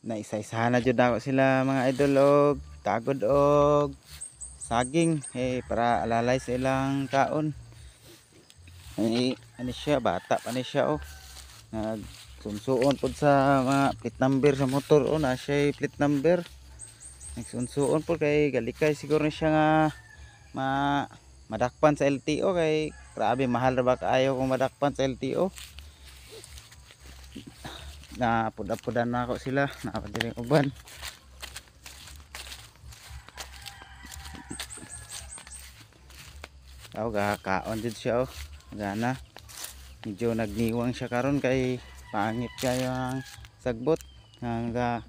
naisa-isahan na jud ako sila mga idol og tagod og saging para alalay sa ilang kaon. Ano siya, bata pa ni siya nagsunsuon pod sa mga plate number sa motor na siya plate number. Nagsunsuon po kay galikay siguro siya nga madakpan sa LTO kay grabe mahal ra ba kaayo kung madakpan sa LTO. Napud-apudan na ako sila, napadiring uban. Gakaon din siya gana. Medyo nagniwang siya karon kay pangit kayo ang sagbot hangga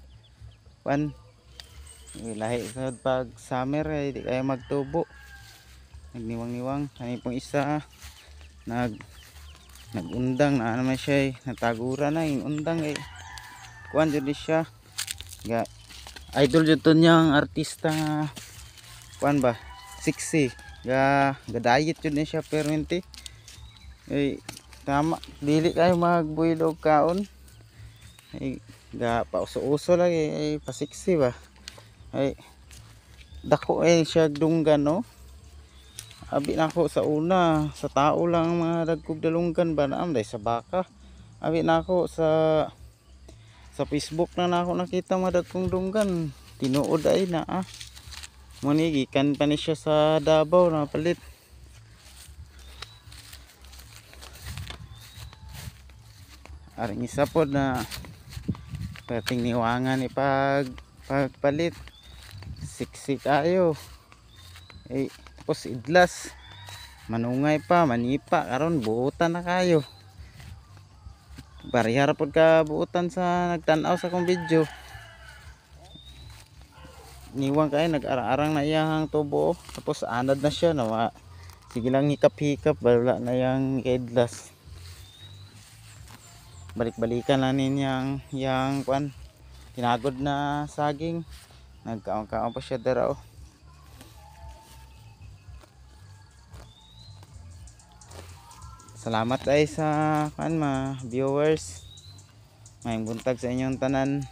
lahi sa pag summer di kayo magtubo. Nagniwang-niwang kani pong isa nagundang na naman siya natagura na yung undang kuan jud siya idol jud to niyang artista nga kuan ba sexy diet jud ni siya permanente tama dili kayo magbuhil og kaon pauso-uso lang pasiksi ba dako siya dunggan no. Abi na ako sa una sa tao lang mga dagkog dalunggan ba naam day sa baka. Abi na ako sa Facebook na ako nakita mga dagkong dunggan. Tinuod ay na muni gikan pa ni siya sa Davao na palit. Aring isa pod na pating niwangan pagpalit. Siksik ayo. Tapos idlas manungay pa manipa karon buutan na kayo barihara pod ka buutan sa nagtan-aw sa kong video niwang kayo nag-arang na iyang tubo tapos anad na siya na sige lang hikap-hikap wala na yang idlas balik-balikan na yang kwan tinagod na saging nagkaon-kaon pa siya dara Salamat ay sa mga viewers. Mayong buntag sa inyong tanan.